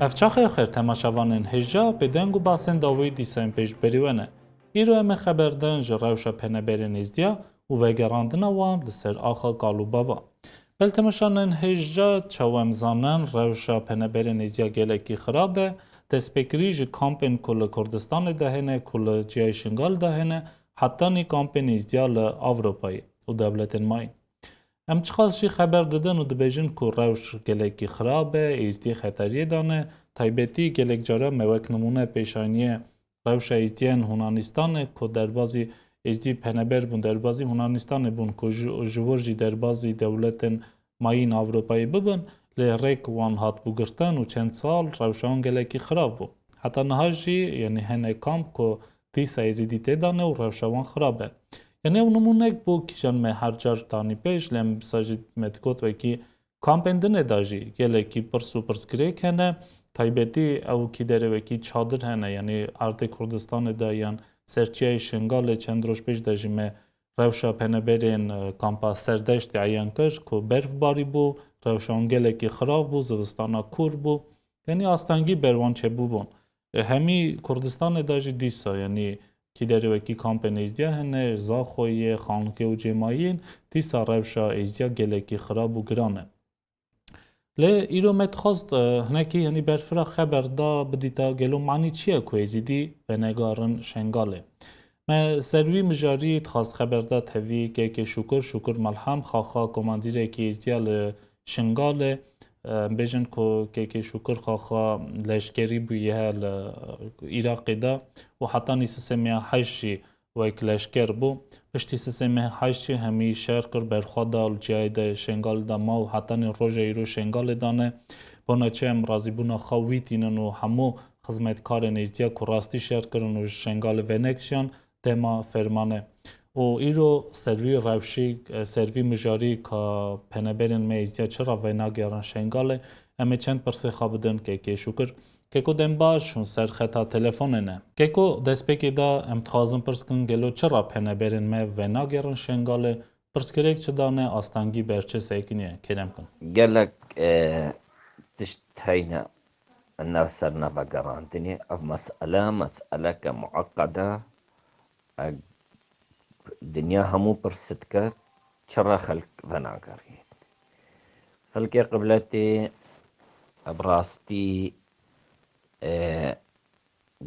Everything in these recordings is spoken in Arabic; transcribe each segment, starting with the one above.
افچاخ خیر تماشاوانین هجا بدنگ و باسن داوی دیسان پیش بریونه. ایرو ام خبردن جراوشا پنبرین ازدیا و وگراندن وان لسر آخا قالوباوا. بل تماشانین هجا چوام زانن روشا پنبرین ازدیا گلکی خرابه تسپیکری جی کامپین کل کردستان دهنه کل جای شنگال دهنه حتی نی کامپین ازدیا لأوروپایی و دولتین ماین. ام چخالشی خبر دادن و دبیجن که روش گلکی خرابه ایزدی خطریه دانه تایبتی گلک جارا موک نمونه پیشانیه روش ایزدیان هونانستانه که دربازی ایزدی پنبر بون دربازی هونانستانه بون که جورجی دربازی دولتن ماین آوروپایی ببن لیریک وان هات بگرتن و چند سال روشان گلکی خراب بو حتی نهاجی یعنی هنه کامپ که تیسا ایزدی تیدانه و روشوان خرابه یعنی اونمونک بو کیشان me هر جار تانی پیش لم ساجد متکوت و کی کامپندن داجی گله کی پرسو پرسکری کنه تایبتی او کی داره و کی چادر هنه یعنی ارد کردستان دایان سرچیای شنگال چندروش پیش داجی me روشا پنبرین کامپا سردشت عیان کش که برف باری بو روشان گله کی خراب بو زوستانا کور بو یعنی آستانگی بروان چه بو بون همی کردستان داجی دیسا یعنی کی داره و کی کامپن ازدیا هنه زاخوی خانکه و جماعین تیسا روشا ازدیا گلکی خراب و گرانه. لی ایرو متخواست هنکی یعنی برفرا خبر دا بدیتا گلو معنی چیه که ازیدی و نگارن شنگاله. ما سروی مجاری تخواست خبر دا تهوی که شکر ملحم خواخا کماندیره که ازدیا لشنگاله بیشن که شکر خواخا لشکری بویه لعراق دا و حتی نیست سمیه حشی و یک لشکر بو پشتی سمیه حشی همی شهر کر برخواد دال جای دا شنگال دا ما و حتی نی روژه ایرو شنگال دانه بنا چه امرازی بنا خواهیتینن و همو خدمتکار نیزدیا که راستی شهر کرن و شنگال ونکشن دما فرمانه و ایرو سروی روشی سروی مجاری که پنبرین میزدیا چرا وناگیران شنگاله اما چند پرسه خوابدن که شکر که دم باشون سر خطا تلفن نه که دسپیکی دا امتخازم پرس کن گلو چرا پنبرین می وناگیران شنگاله پرس کریک چه دانه آستانگی برچه سیکنیه کرم کن قالك تشتهينا أنه صرنا بقراندني أو مسألة معقدة دنيا همو برستك شرا خلق فناقري خلقي قبلتي براستي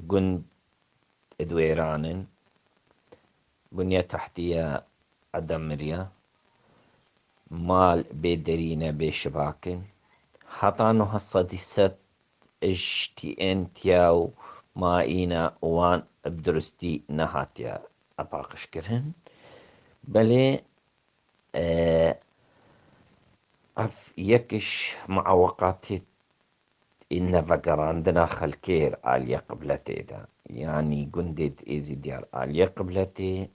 قند ادويران بنية تحتية أدمريا مال بيدرينا بشباكن حطانو هالصديسات اشتين تياو ما إينا وان بدرستي نهاتيا أباقش كرهن بلي أف يكش معوقاتي إن فقراندنا خلكير آلية قبلتي دا يعني قندد إيزي ديال آلية قبلتي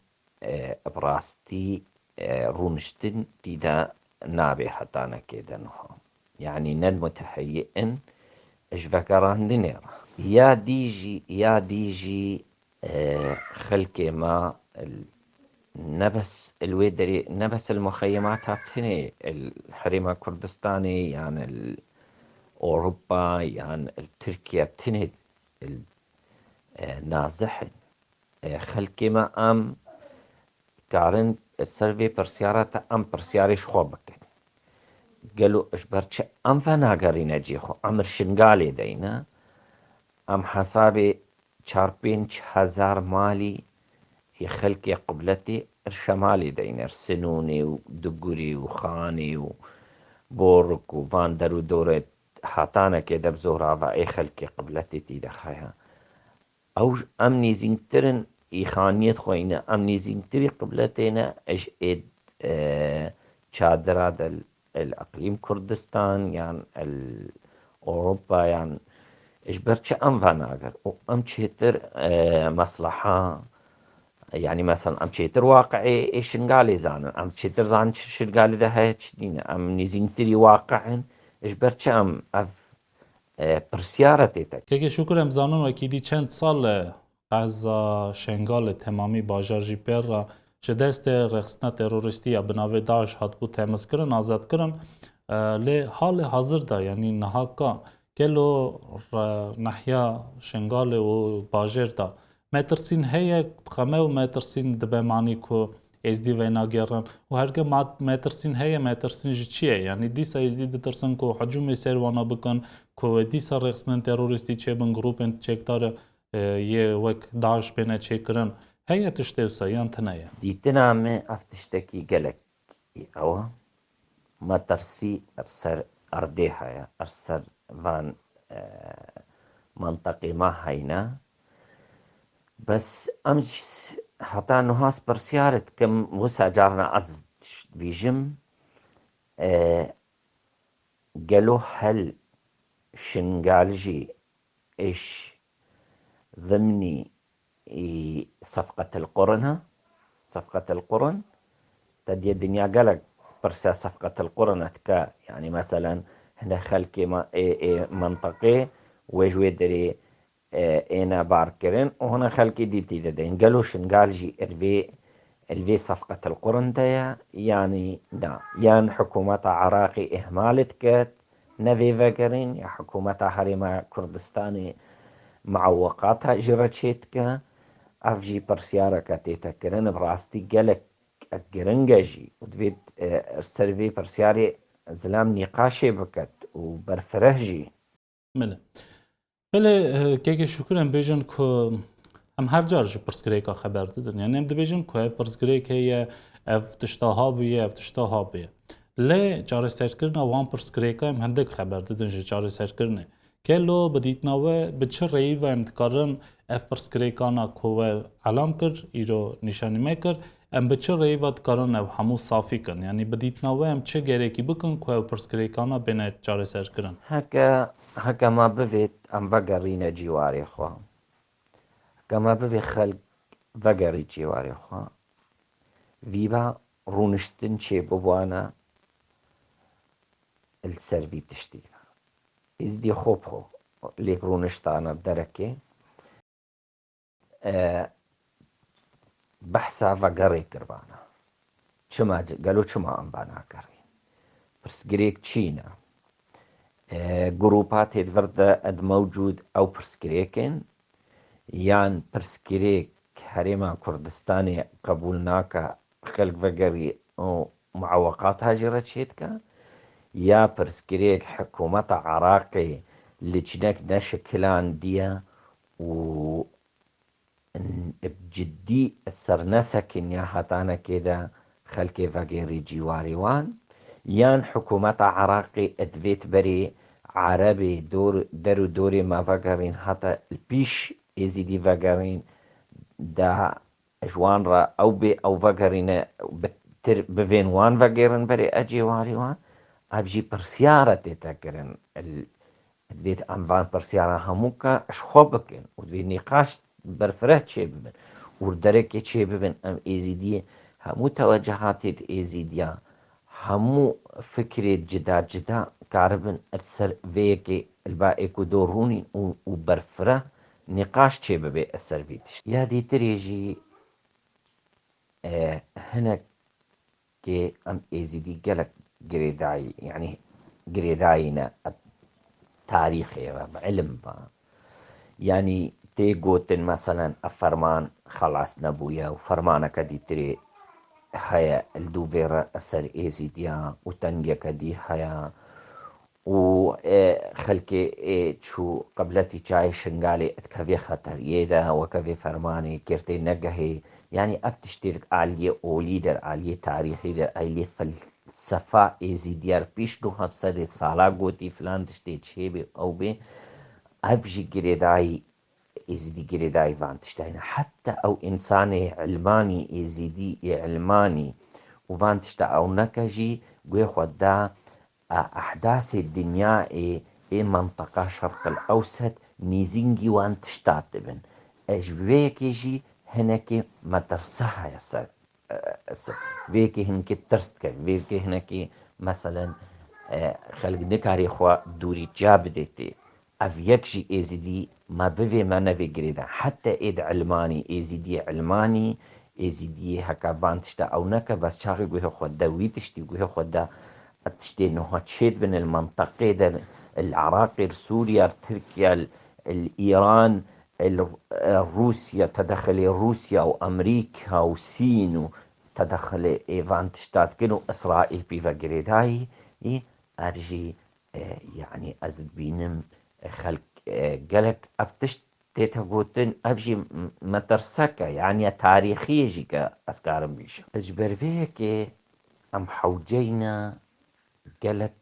براستي رونشتن تيدا نابي حتانا كيدا نها يعني ند متهيئن اش فقراندني يا ديجي خلكي ما نبس الويدري نبس المخيمات هاتني الحريمة كردستاني يعني أوروبا يعني تركيا بتنهد نازحن خلكي ما أم كارن السرفي برسيارة أم برسياريش خوابك قالوا إشبرتش أم فناقرين أجيخو أم رشنقالي دينا أم حسابي 4-5 مالي يخلكي قبلتي الشمالي دينا سنوني ودقوري وخاني وبورك وفاندر ودورة حاتانا كده بزورافا اي خلكي قبلتي تيدا خايا او امني زينترن إيخانيت خوينا امني زينتري قبلتينا اش اد شادرة الأقليم كردستان يعني أوروبا يعني إجبرتش أم فناقر وأم تشيتر مصلحة يعني مثلا أم تشيتر واقعي إيش نقالي زان أم تشيتر زان شو قالي ده هيك دينا أم نزينتري واقعا إجبرتش أم پرسیارە تێتە. کێکی شکرم زانم وەکیدی چەند ساڵە قەزا شنگالە تەمامی باژارژی پێڕە ji destê rexistina terorîstî ya binavê Daeş hatbû temizkirin, azadkirin lê halê hazir da yanî nihaka gelo nehiya şingalê û bajêr da metirsîn heye dixeme û metirsîn dibe manî ku êzdî vê nagerin û herge metirsîn heye metirsîn ji çi ye yanî dîsa êzdî ditirsin ku hecûmê serwana bikin ku wê dîsa rexistinên terorîstî çêbin grupên çêkdar yê wek Daeş pêne çêkirin heye tiştê wisa yan tune ye. دیتنا me ev tiştekî gelek ew me tirsî er ser erdê heye er ser van منطقê me heyne bes em heta niha pirsiyarê dikim wisa carna ez dibêjim gelo hel şingal jî iş ضمني صفقة القرن صفقة القرن تدي الدنيا قالك برسا صفقة القرن تكا يعني مثلا هنا خلكي منطقي وجوي دري انا باركرين وهنا خلكي دي بتيدين قالوا شنقال جي الفي صفقة القرن ديا يعني لا يعني حكومة عراقي اهمالتك نفي فاكرين يا حكومة حريمة كردستاني معوقاتها جرتشيتك افجي برسيارة تيتكرن براستي قالك الجرنجاجي ودفيت السرفي برسياري زلام نقاشي بكت وبرفرهجي مله بله کێکی شکرم بێژن ku em her car ji pirsgirêka xeber didin yani em dibêjin ku ev pirsgirêk heye ev tişta habûye ev tişta habûye lê çareserkirina wan pirsgirêka em hindek xeber didin ji çareserkirinê gelo bi dîtina we bi çi rêyî ve em dikarin ev pirsgirêkana ku we elam kir îro nîşanîme kir em bi çi rêyî ve dikarin ev hemû safî kin yanî bi dîtina we em çi gerekî bikin ku ev pirsgirêkana bêne çareserkirin هكا ما بفيت ام فقرينا جواري خوا هكا ما بفي خلق فقري جواري خوا فيبا رونشتن شي بوانا السرفي تشتيها ازدي خوب خو ليك رونشتانا بدركي بحثا فقري كربانا شما قالوا شما ام بانا كرين بس قريك تشينا جروبات هيدفردا اد موجود او برسكريكن يان برسكريك هريما كردستاني قبولناكا خلق فقري او معوقات هاجرت شيتكا يا برسكريك حكومة عراقي لجنك نشكلان ديا و بجدي السرنسك يا هاتانا كده خلقي فقري جواريوان يان حكومة عراقي ادفيت بري عربي دوري ما فقرين حتى البيش يزيدي فقرين دا جوان را او بي او فقرين بفين وان فقرين بري اجي واري وان ابجي برسيارة تتكرن ادفيت انفان برسيارة هموكا اشخوبكن ودفي نقاش برفره چه ببن وردرك چه ببن ام ايزيدي همو توجهات ايزيديا همو فكرة جدا كاربن أرسل فيكي الباقي كدوروني وبرفرة نقاش چه ببي أسر فيتش يا دي تريجي هنا كي أم إيزيدي قلق قريداي يعني قريداينا تاريخي علم يعني تيقوتن مثلا أفرمان خلاص نبويا وفرمانك دي تري هيا الدوفيرا أسر إيزيديا وتنجيك دي هيا وخلكي شو قبلتي جاي شنغالي اتكافي خطر يدا وكافي فرماني كيرتي نجهي يعني افتشترك آلية أوليدر آلية تاريخي در آلية فلسفة إيزيديار بيش دو هفصد سالا قوتي فلان تشتي تشيبي أو بي أفجي قريداي إيزيدي قريداي فانتشتاين حتى أو إنساني علماني إيزيدي علماني وفانتشتا أو نكجي قوي خدا أحداث الدنيا منطقة شرق الأوسط نيزينجي وان تشتاتبن أجبيكي جي هناكي مدرسها يسر فيكي هنكي ترستك فيكي هناكي مثلا خلق نكاري خوا دوري جابدتي اف يكشي ايزيدي ما بفي ما نفي جريدا حتى ايد علماني ايزيدي علماني ايزيدي هكا بانتشتا او نكا بس شاغي قويه خدا ويتشتي قويه خدا تشتي انه هتشيد بين المنطقة ده العراق سوريا تركيا الايران روسيا تدخل روسيا وامريكا وصين تدخل ايفان تشتات كنو اسرائيل بيفا جريداي ارجي يعني ازد بينم خلق قالك افتشت تيتا قوتن ابجي مترسكة يعني تاريخية جيكا اسكارم بيش اجبر فيك ام حوجينا قالك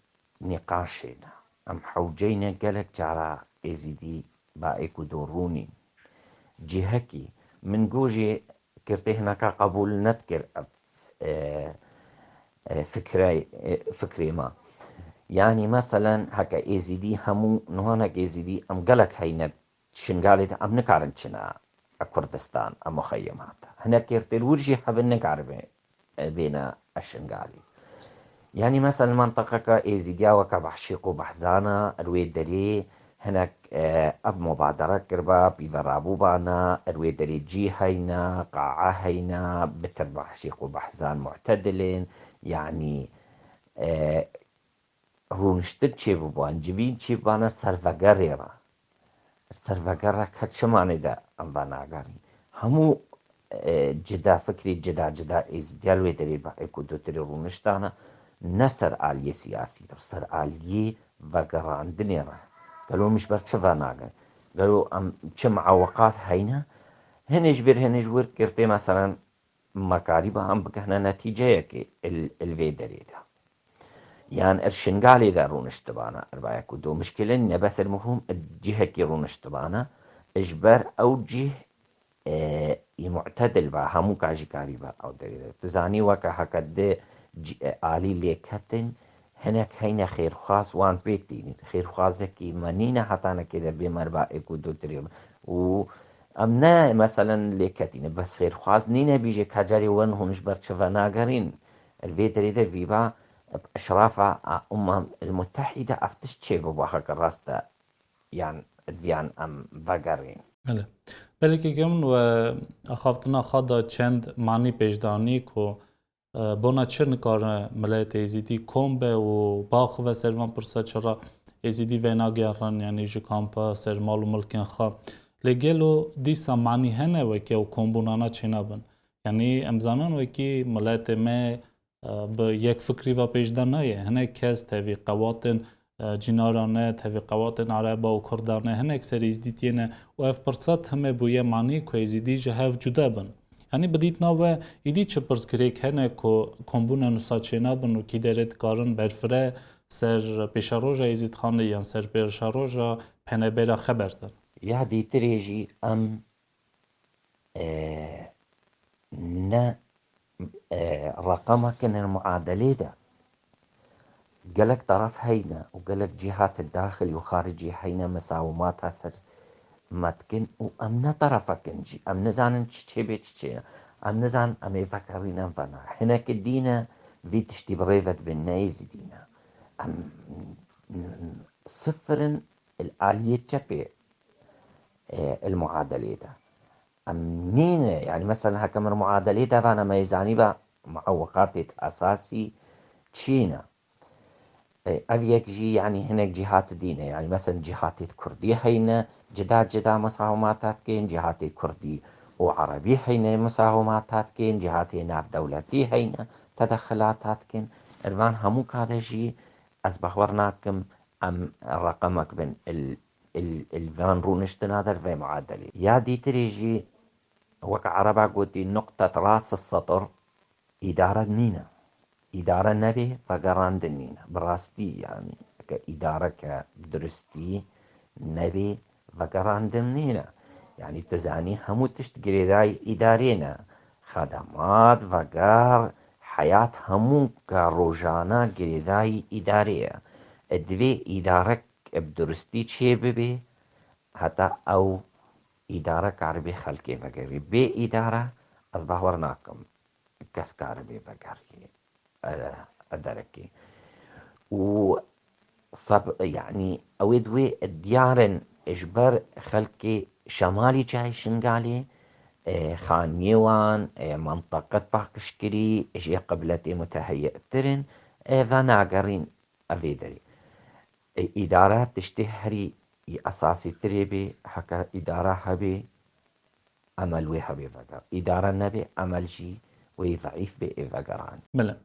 نقاشنا ام حوجينا قالك جارا ازيدي بايكو دوروني جهكي من جوجي كرتي هناك قبول نذكر فكري ما يعني مثلا هكا ايزيدي همو نهانك ايزيدي ام قالك هينا شنقالي ام نكارن شنا كردستان ام مخيمات هنا كرتي الورجي حبن نكار بين الشنقالي يعني مثلا منطقة ايزيديا وكا بحشيقو بحزانا الويد دلي هناك اب مبادرة كربا بيبرابو بانا الويد دلي جي هينا قاعة هينا بتر بحشيقو بحزان معتدلين يعني رونشتر چی بوان جوین چی بانا سرفگری را سرفگر کت شمانی دا ام باناگاری همو جدا فکری جدا از دیالوی دری با اکو دو تری رونشتانا نسر آلیه سیاسی در سر آلیه وگراندنی را قالوا مش بر چه باناگر قالوا ام چه معوقات هینا هنج بر هنج ور کرتی مثلا مکاری با هم بکهنا نتیجه یکی الوی دری دا يعني الشنغالي ذا رونش تبانا البايا كودو مشكلة إن بس المهم الجهة كي رونش تبانا إجبار أو جه معتدل با همو كاجي كاري با أو دليل تزاني وكا هكا آلي ليكتن هناك هينا خير خاص وان بيتين خير خاصكي منينا حتانا كده بمر با كودو تريم و امنا مثلا ليكتين بس خير خاص نينا بيجي كاجاري ون هونش برشفا ناقرين الفيدري ده فيبا بإشراف الأمم المتحدة أفتش چه بواخا كراستا يعني ديان أم فاقرين بله بله که گمون و اخافتنا خدا چند معنی پیشدانی که بونا چر نکاره ملیت ایزیدی کمبه و باخ و سروان پرسا چرا ایزیدی وینا گیرن یعنی جو کامپا سر مال و ملکن خواه لگلو دیسا معنی هنه و که او کمبونانا چینا بن یعنی امزانان و که ملیت ما به یک فکری و پیشدانه هنه کس تاوی قواتن جنارانه تاوی قواتن عربا و کردانه هنه اکسر ایزدیتینه و اف پرسات همه بویه معنی که ایزیدی جهاف جدا بن یعنی بدیت ناوه ایدی چه پرس کریک هنه که کمبونه نسا چینا بن و کی دارد کارن برفره سر پیشاروژا ایزید خانه یا سر پیشاروژا پنه بیرا خبر دن يعدي تريجي أم نا رقمك إن المعادلة ده قالك طرف هينا وقالك جهات الداخل وخارجي هينا مساومات هسر متكن وأم طرفك نجي أم نزان چه بيتش أم نزان أم يفكرين أم فنا هناك الدينا في تشتي بريفت بالنايز دينا أم صفر الآلية تشبه المعادلة ده أم نين يعني مثلا هكما المعادلة ده فأنا ميزاني با معوقات أساسي تشينا أبيك جي يعني هناك جهات دينة يعني مثلا جهات كردية هينا جدا مساهماتات كين جهات كردي وعربي هينا مساهماتات كين جهات ناف دولتي هينا تدخلاتات كين الوان همو كادا جي أصبح ورناكم أم رقمك بين الفان رونشتنا در في معادلة يا دي تريجي وك عربا قلتي نقطة راس السطر إدارة نينا إدارة نبي فقراندنين براستي يعني كإدارة كدرستي نبي فقراندنين يعني تزاني همو تشتقري داي إدارينا خدمات فقار حياة همو كروجانا قريداي إدارية ادوي إدارة بدرستي چه ببي حتى أو إدارة كعربي خلقي فقري بي إدارة أصبح ورناكم كسكاربي فقري أدركي و صب يعني أودوي الديار إجبر خلقي شمالي جاي شنقالي خان ميوان منطقة باقشكري إجي قبلتي متهيئ ترن ذا ناقرين أفيدري إدارات تشتهري أساسي تريبي حكا إدارة هبي عمل وي هبي فقر إدارة نبي عمل جي وي ضعيف بي فقران بله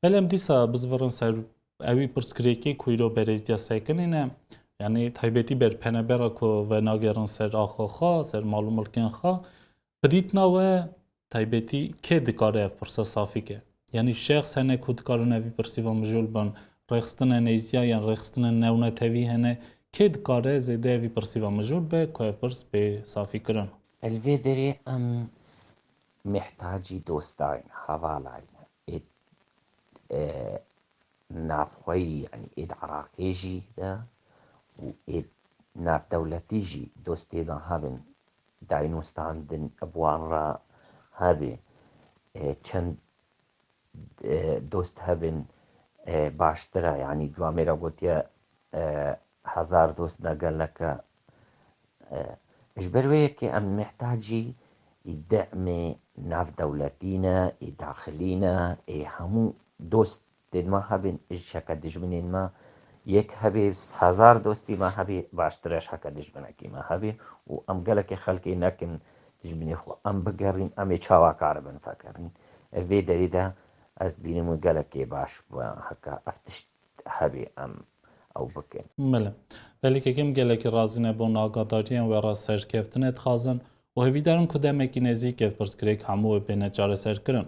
بله ام دیسا بزورن سر اوی پرسکریکی کویرو برزدیا سیکنینه یعنی تایبتی بر پنبرا کو و ناگران سر آخا خا سر معلوم ملکن خا بدیت ناوه تایبتی که دکاره اف پرسا صافی که یعنی شخص هنه کدکارن اوی پرسی و مجول بان رخستن نیزدیا یا رخستن نونه تاوی هنه که دکاره زیده اوی پرسی و مجول به که اف پرس به صافی کرن الفيدري أم محتاجي دوستاين حوالاين إد نافخوي يعني إد عراقيجي ده وإد ناف دولتيجي دوستي دا هابن داينوستان دن أبوار هابي چند دوست هابن باشترا يعني جواميرا قوتيا 1000 دوست نقل لك إجبروي كي أم محتاجي الدعم ناف دولتينا داخلينا همو دوست ما هبن إيش هكا دجمنين ما يك هبي 1000 دوستي ما هبي باشترش هكا دجمنكي ما هبي وأم قالك خلقي ناكن دجمني خو أم بقرين أم يتشاوا كاربن فاكرين في دريدا از بينمو قالك باش هكا افتشت هبي أم أو بكين مله ولی که کم گله که رازی نبون آگاداری و را سرکفتنت خازن و هیدارن کدام کی نزدیک پرسکریک همو بین جار سر کرن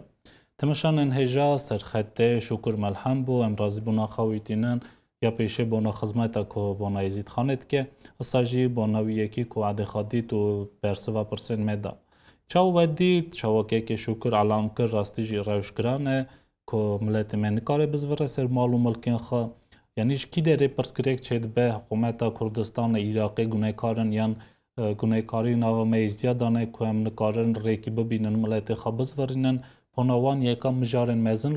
تمشان انهجا سرخطه شکر ملهم بو امراضی بنا خویتینن یا پیشه بنا خدمت کو بنا ازید خانت که اساجی بنا یکی کو عده خادیت و برسوا پرسن مدا چاو ودی چاو که شکر علام کر راستی جی روش کرانه کو ملت من کار بزور سر معلوم ملکن خا یعنی کی داره پرسکریک چید به حکومت کردستان عراقی گناهکارن یان گناهکاری ناو میزیا دانه که هم نکارن ریکی ببینن ملت خبز ورینن پناوان یکم مجارن مزن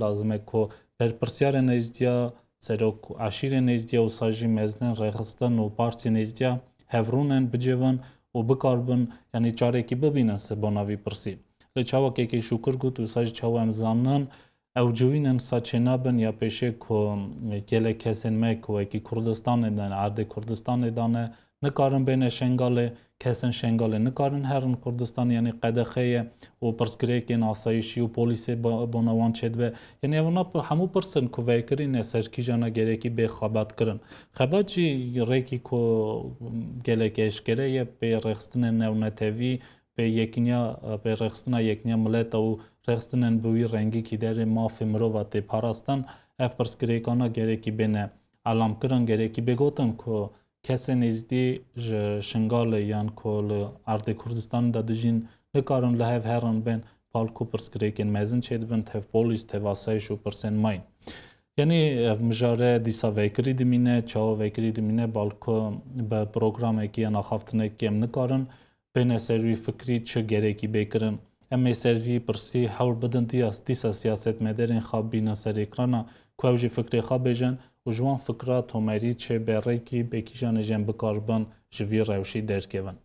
لازمه که بر پرسیار نیزدیا سرک عشیر نیزدیا و ساجی مزنن رخستن و پارتی نیزدیا هفرونن بجوان و بکاربن یعنی چاره کی ببینن سه بناوی پرسی لچاوا که شکر گوت و ساجی چاوا امزانن او جوینن ساچنابن یا پیشه که گله کسین مکوه که کردستان دانه عرض کردستان دانه نکارن بین شنگاله کسین شنگاله نکارن هرن کردستان یعنی قدخه و پرسکریک آسایشی و پلیس بانوان چید به یعنی اونا همو پرسن که ویکرین سرکی جانا گره کی به خبات کرن خبات جی ریکی که گله کش گره یه به رخستن نونتوی به یکنیا به رخصتنا یکنیا ملت او رخصتنن بوی رنگی کی در ماف مروت پاراستان اف پرسکریکانا گرکی بینه علام کرن گرکی بگوتن که کسی نزدی شنگال یان کل ارد کردستان دادجین نکارن لحف هرن بین پالکو پرسکریکن مزن چید بین تف پولیس تفاسایش و پرسن ماین یعنی مجاره دیسا ویکری دمینه چاو ویکری دمینه بالکو به پروگرام اکی انا خفتنه کم نکارن بین سروی فکری چه گرکی بکرن اما سروی پرسی حول بدن دیسا سیاست مدرین خواب بینا سر اکرانا کوجی فکری خواب بجن و جوان فکرات هماری چه برکی بکیشان جن بکاربن جوی روشی درکون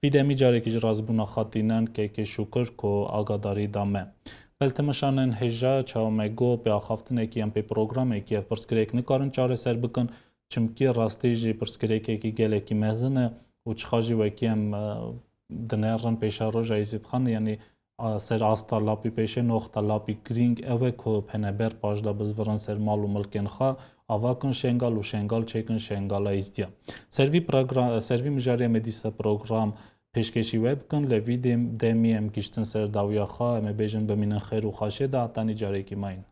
ویدمی جاری که جراز بونا خاطینن که شکر کو آگاداری دامه بلتمشانن هجا چاومگو به آخافتن اکی ام پی پروگرام اکی اف پرسکریک نکارن چاره سر بکن چمکی راستی جی پرسکریک اکی گل اکی مزنه و چخاجی وکی ام دنیرن پیشا رو جایزید خان یعنی سر آستا لاپی پیشه نوختا لاپی گرینگ اوه که پنبر پاجدا بزورن سر مال و ملکن خواه آوا کن شنگال و شنگال چکن شنگال ایستیا سروی مجاری مدیسا پروگرام پیشکشی وب کن لوی دمی ام گشتن سر داویا خواه ام بیجن بمینن خیر و خاشه دا تانی جاری کی ماین